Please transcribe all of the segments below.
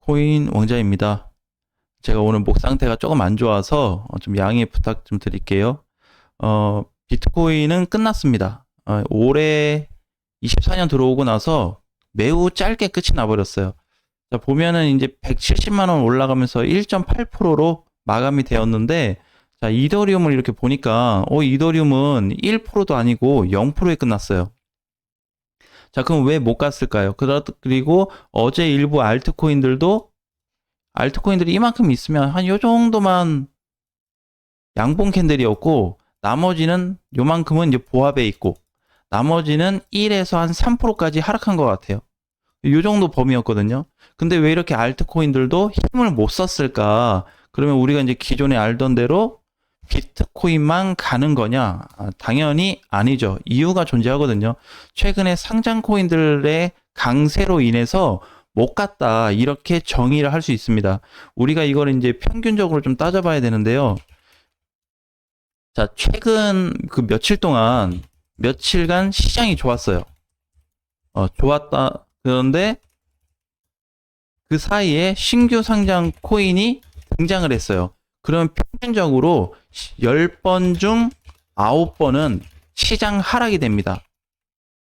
비트코인 왕자입니다. 제가 오늘 목 상태가 조금 안 좋아서 좀 양해 부탁 좀 드릴게요. 비트코인은 끝났습니다. 올해 24년 들어오고 나서 매우 짧게 끝이 나버렸어요. 자, 보면은 이제 170만 원 올라가면서 1.8%로 마감이 되었는데, 자, 이더리움을 이렇게 보니까, 이더리움은 1%도 아니고 0%에 끝났어요. 자, 그럼 왜 못 갔을까요? 그리고 어제 일부 알트코인들이 이만큼 있으면 한 요 정도만 양봉 캔들이었고, 나머지는 요만큼은 이제 보합에 있고, 나머지는 1에서 한 3%까지 하락한 것 같아요. 요 정도 범위였거든요. 근데 왜 이렇게 알트코인들도 힘을 못 썼을까? 그러면 우리가 이제 기존에 알던 대로 비트코인만 가는 거냐? 당연히 아니죠. 이유가 존재하거든요. 최근에 상장 코인들의 강세로 인해서 못 갔다. 이렇게 정의를 할 수 있습니다. 우리가 이걸 이제 평균적으로 좀 따져봐야 되는데요. 자, 최근 그 며칠간 시장이 좋았어요. 좋았다. 그런데 그 사이에 신규 상장 코인이 등장을 했어요. 그러면 평균적으로 10번 중 9번은 시장 하락이 됩니다.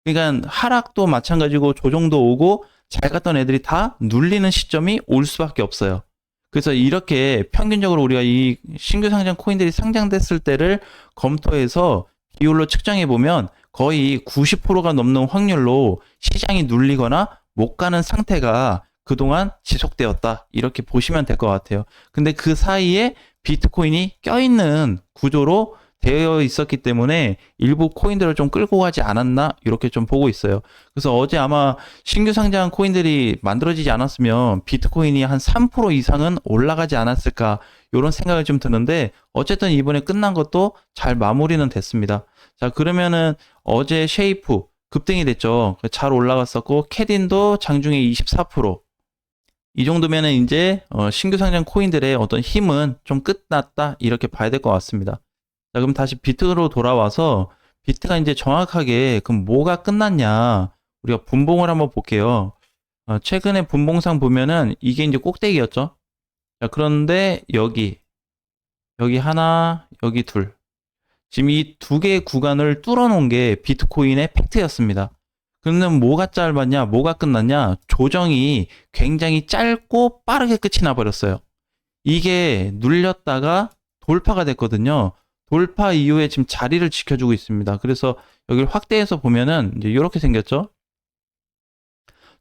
그러니까 하락도 마찬가지고 조정도 오고 잘 갔던 애들이 다 눌리는 시점이 올 수밖에 없어요. 그래서 이렇게 평균적으로 우리가 이 신규 상장 코인들이 상장됐을 때를 검토해서 비율로 측정해 보면 거의 90%가 넘는 확률로 시장이 눌리거나 못 가는 상태가 그동안 지속되었다. 이렇게 보시면 될 것 같아요. 근데 그 사이에 비트코인이 껴있는 구조로 되어 있었기 때문에 일부 코인들을 좀 끌고 가지 않았나 이렇게 좀 보고 있어요. 그래서 어제 아마 신규 상장 코인들이 만들어지지 않았으면 비트코인이 한 3% 이상은 올라가지 않았을까 이런 생각이 좀 드는데 어쨌든 이번에 끝난 것도 잘 마무리는 됐습니다. 자, 그러면은 어제 쉐이프 급등이 됐죠. 잘 올라갔었고 캐딘도 장중에 24%. 이 정도면은 이제 신규 상장 코인들의 어떤 힘은 좀 끝났다 이렇게 봐야 될 것 같습니다. 자, 그럼 다시 비트로 돌아와서 비트가 이제 정확하게 그럼 뭐가 끝났냐 우리가 분봉을 한번 볼게요. 최근에 분봉상 보면은 이게 이제 꼭대기였죠. 자, 그런데 여기 하나, 여기 둘. 지금 이 두 개의 구간을 뚫어놓은 게 비트코인의 팩트였습니다. 그러면 뭐가 짧았냐, 뭐가 끝났냐, 조정이 굉장히 짧고 빠르게 끝이 나버렸어요. 이게 눌렸다가 돌파가 됐거든요. 돌파 이후에 지금 자리를 지켜주고 있습니다. 그래서 여기를 확대해서 보면은 이제 이렇게 생겼죠.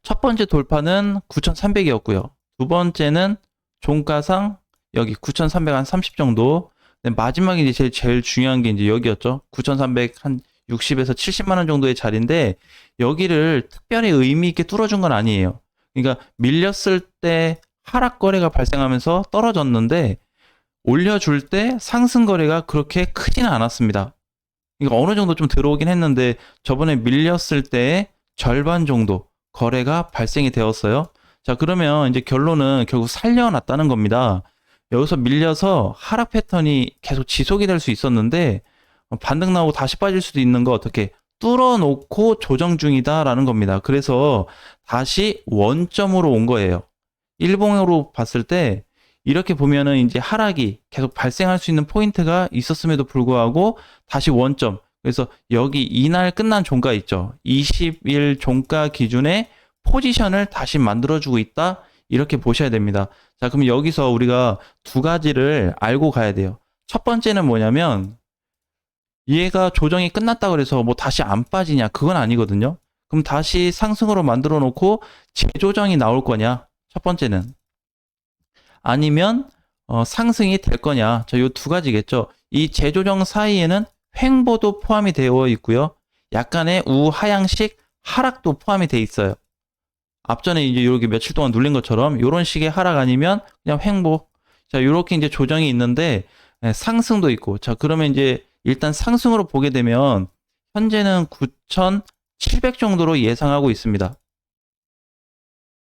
첫 번째 돌파는 9,300이었고요. 두 번째는 종가상 여기 9,330 정도. 마지막에 이제 제일 중요한 게 이제 여기였죠. 9,300 한 60에서 70만 원 정도의 자리인데 여기를 특별히 의미 있게 뚫어준 건 아니에요. 그러니까 밀렸을 때 하락 거래가 발생하면서 떨어졌는데 올려줄 때 상승 거래가 그렇게 크지는 않았습니다. 그러니까 어느 정도 좀 들어오긴 했는데 저번에 밀렸을 때 절반 정도 거래가 발생이 되었어요. 자, 그러면 이제 결론은 결국 살려놨다는 겁니다. 여기서 밀려서 하락 패턴이 계속 지속이 될 수 있었는데 반등 나오고 다시 빠질 수도 있는 거 어떻게 뚫어놓고 조정 중이다라는 겁니다. 그래서 다시 원점으로 온 거예요. 일봉으로 봤을 때 이렇게 보면은 이제 하락이 계속 발생할 수 있는 포인트가 있었음에도 불구하고 다시 원점. 그래서 여기 이날 끝난 종가 있죠. 20일 종가 기준의 포지션을 다시 만들어주고 있다. 이렇게 보셔야 됩니다. 자, 그럼 여기서 우리가 두 가지를 알고 가야 돼요. 첫 번째는 뭐냐면 얘가 조정이 끝났다 그래서 뭐 다시 안 빠지냐 그건 아니거든요. 그럼 다시 상승으로 만들어 놓고 재조정이 나올 거냐 첫 번째는 아니면 상승이 될 거냐 자, 요 두 가지겠죠. 이 재조정 사이에는 횡보도 포함이 되어 있고요. 약간의 우하향식 하락도 포함이 돼 있어요. 앞전에 이제 이렇게 며칠 동안 눌린 것처럼 이런 식의 하락 아니면 그냥 횡보. 자, 이렇게 이제 조정이 있는데 상승도 있고. 자, 그러면 이제 일단 상승으로 보게 되면 현재는 9,700 정도로 예상하고 있습니다.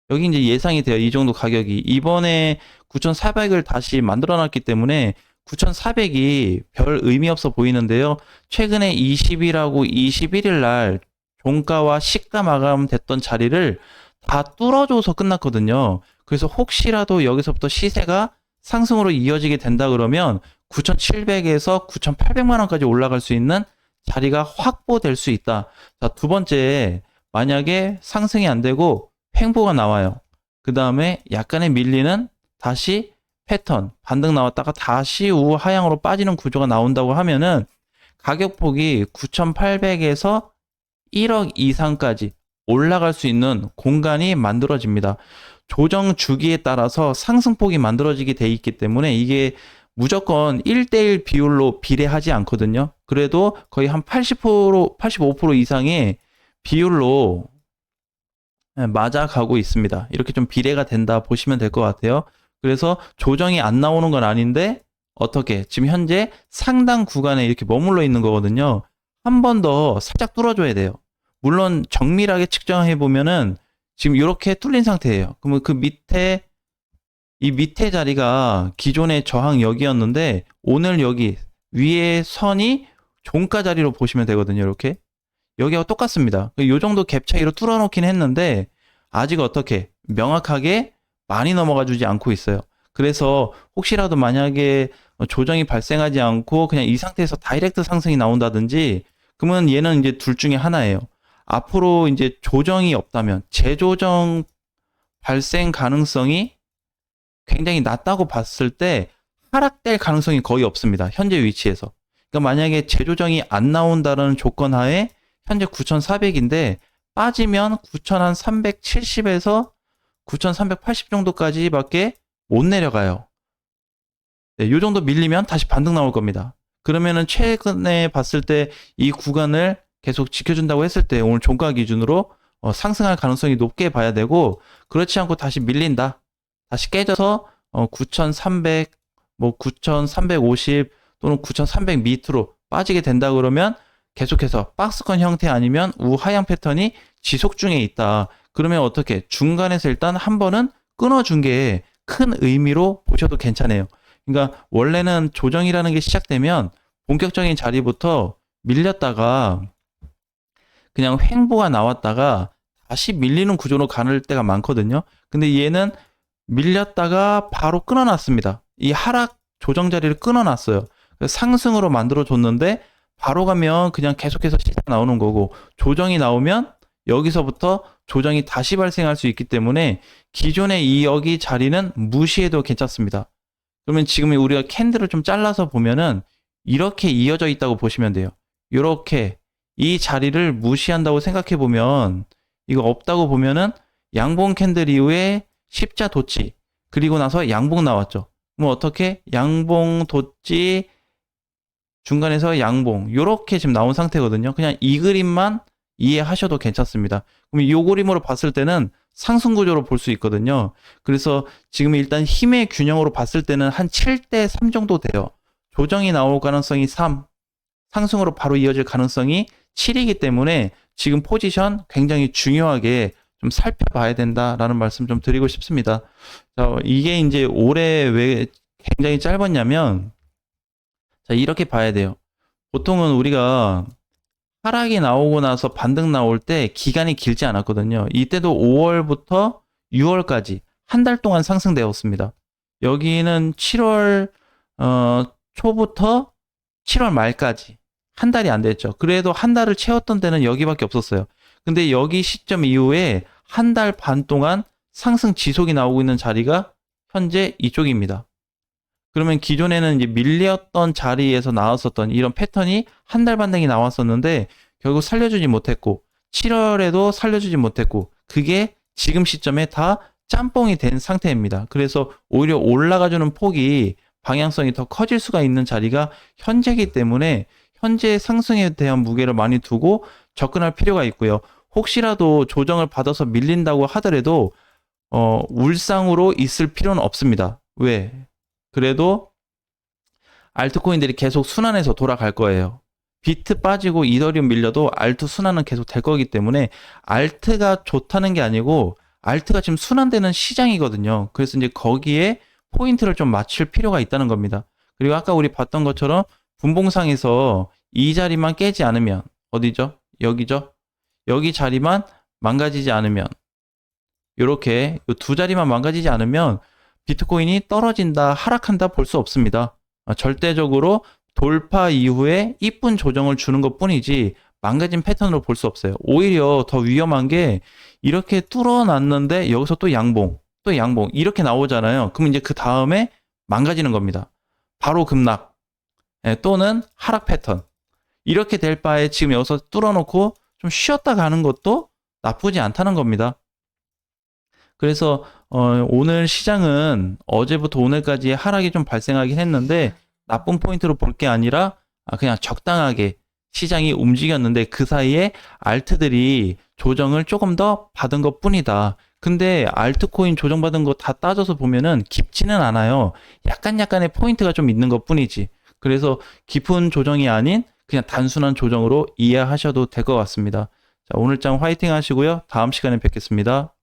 여기 이제 예상이 돼요. 이 정도 가격이. 이번에 9,400을 다시 만들어 놨기 때문에 9,400이 별 의미 없어 보이는데요. 최근에 20일하고 21일 날 종가와 시가 마감됐던 자리를 다 뚫어줘서 끝났거든요. 그래서 혹시라도 여기서부터 시세가 상승으로 이어지게 된다 그러면 9,700에서 9,800만 원까지 올라갈 수 있는 자리가 확보될 수 있다. 자, 두 번째, 만약에 상승이 안 되고 횡보가 나와요. 그 다음에 약간의 밀리는 다시 패턴, 반등 나왔다가 다시 우하향으로 빠지는 구조가 나온다고 하면은 가격폭이 9,800에서 1억 이상까지 올라갈 수 있는 공간이 만들어집니다. 조정 주기에 따라서 상승폭이 만들어지게 돼 있기 때문에 이게 무조건 1대1 비율로 비례하지 않거든요. 그래도 거의 한 80%, 85% 이상의 비율로 맞아가고 있습니다. 이렇게 좀 비례가 된다 보시면 될 것 같아요. 그래서 조정이 안 나오는 건 아닌데 어떻게 지금 현재 상당 구간에 이렇게 머물러 있는 거거든요. 한 번 더 살짝 뚫어줘야 돼요. 물론 정밀하게 측정해 보면은 지금 이렇게 뚫린 상태예요. 그러면 그 밑에 이 밑에 자리가 기존의 저항 여기였는데 오늘 여기 위에 선이 종가 자리로 보시면 되거든요. 이렇게 여기하고 똑같습니다. 이 정도 갭 차이로 뚫어놓긴 했는데 아직 어떻게 명확하게 많이 넘어가 주지 않고 있어요. 그래서 혹시라도 만약에 조정이 발생하지 않고 그냥 이 상태에서 다이렉트 상승이 나온다든지 그러면 얘는 이제 둘 중에 하나예요. 앞으로 이제 조정이 없다면 재조정 발생 가능성이 굉장히 낮다고 봤을 때 하락될 가능성이 거의 없습니다. 현재 위치에서. 그러니까 만약에 재조정이 안 나온다는 조건 하에 현재 9,400인데 빠지면 9,370에서 9,380 정도까지밖에 못 내려가요. 네, 이 정도 밀리면 다시 반등 나올 겁니다. 그러면은 최근에 봤을 때 이 구간을 계속 지켜준다고 했을 때 오늘 종가 기준으로 상승할 가능성이 높게 봐야 되고 그렇지 않고 다시 밀린다. 다시 깨져서 9,300, 뭐 9,350 또는 9,300 밑으로 빠지게 된다 그러면 계속해서 박스권 형태 아니면 우하향 패턴이 지속 중에 있다. 그러면 어떻게 중간에서 일단 한 번은 끊어준 게 큰 의미로 보셔도 괜찮아요. 그러니까 원래는 조정이라는 게 시작되면 본격적인 자리부터 밀렸다가 그냥 횡보가 나왔다가 다시 밀리는 구조로 가는 때가 많거든요. 근데 얘는 밀렸다가 바로 끊어놨습니다. 이 하락 조정 자리를 끊어놨어요. 상승으로 만들어줬는데 바로 가면 그냥 계속해서 시세 나오는 거고 조정이 나오면 여기서부터 조정이 다시 발생할 수 있기 때문에 기존의 이 여기 자리는 무시해도 괜찮습니다. 그러면 지금 우리가 캔들을 좀 잘라서 보면은 이렇게 이어져 있다고 보시면 돼요. 이렇게 이 자리를 무시한다고 생각해 보면 이거 없다고 보면은 양봉 캔들 이후에 십자 도치 그리고 나서 양봉 나왔죠. 뭐 어떻게 양봉 도치 중간에서 양봉 요렇게 지금 나온 상태거든요. 그냥 이 그림만 이해하셔도 괜찮습니다. 그럼 이 그림으로 봤을 때는 상승 구조로 볼 수 있거든요. 그래서 지금 일단 힘의 균형으로 봤을 때는 한 7대 3 정도 돼요. 조정이 나올 가능성이 3, 상승으로 바로 이어질 가능성이 7이기 때문에 지금 포지션 굉장히 중요하게 좀 살펴봐야 된다라는 말씀 좀 드리고 싶습니다. 자, 이게 이제 올해 왜 굉장히 짧았냐면 자, 이렇게 봐야 돼요. 보통은 우리가 하락이 나오고 나서 반등 나올 때 기간이 길지 않았거든요. 이때도 5월부터 6월까지 한 달 동안 상승되었습니다. 여기는 7월 초부터 7월 말까지 한 달이 안 됐죠. 그래도 한 달을 채웠던 데는 여기밖에 없었어요. 근데 여기 시점 이후에 한 달 반 동안 상승 지속이 나오고 있는 자리가 현재 이쪽입니다. 그러면 기존에는 이제 밀렸던 자리에서 나왔었던 이런 패턴이 한 달 반등이 나왔었는데 결국 살려주지 못했고 7월에도 살려주지 못했고 그게 지금 시점에 다 짬뽕이 된 상태입니다. 그래서 오히려 올라가주는 폭이 방향성이 더 커질 수가 있는 자리가 현재이기 때문에 현재 상승에 대한 무게를 많이 두고 접근할 필요가 있고요. 혹시라도 조정을 받아서 밀린다고 하더라도 울상으로 있을 필요는 없습니다. 왜? 그래도 알트코인들이 계속 순환해서 돌아갈 거예요. 비트 빠지고 이더리움 밀려도 알트 순환은 계속 될 거기 때문에 알트가 좋다는 게 아니고 알트가 지금 순환되는 시장이거든요. 그래서 이제 거기에 포인트를 좀 맞출 필요가 있다는 겁니다. 그리고 아까 우리 봤던 것처럼 분봉상에서 이 자리만 깨지 않으면 어디죠? 여기죠? 여기 자리만 망가지지 않으면 이렇게 두 자리만 망가지지 않으면 비트코인이 떨어진다, 하락한다 볼 수 없습니다. 절대적으로 돌파 이후에 이쁜 조정을 주는 것 뿐이지 망가진 패턴으로 볼 수 없어요. 오히려 더 위험한 게 이렇게 뚫어놨는데 여기서 또 양봉, 또 양봉 이렇게 나오잖아요. 그럼 이제 그 다음에 망가지는 겁니다. 바로 급락 또는 하락 패턴. 이렇게 될 바에 지금 여기서 뚫어놓고 좀 쉬었다 가는 것도 나쁘지 않다는 겁니다. 그래서 오늘 시장은 어제부터 오늘까지 하락이 좀 발생하긴 했는데 나쁜 포인트로 볼 게 아니라 그냥 적당하게 시장이 움직였는데 그 사이에 알트들이 조정을 조금 더 받은 것 뿐이다. 근데 알트코인 조정받은 거 다 따져서 보면은 깊지는 않아요. 약간의 포인트가 좀 있는 것 뿐이지. 그래서 깊은 조정이 아닌 그냥 단순한 조정으로 이해하셔도 될 것 같습니다. 자, 오늘장 화이팅 하시고요. 다음 시간에 뵙겠습니다.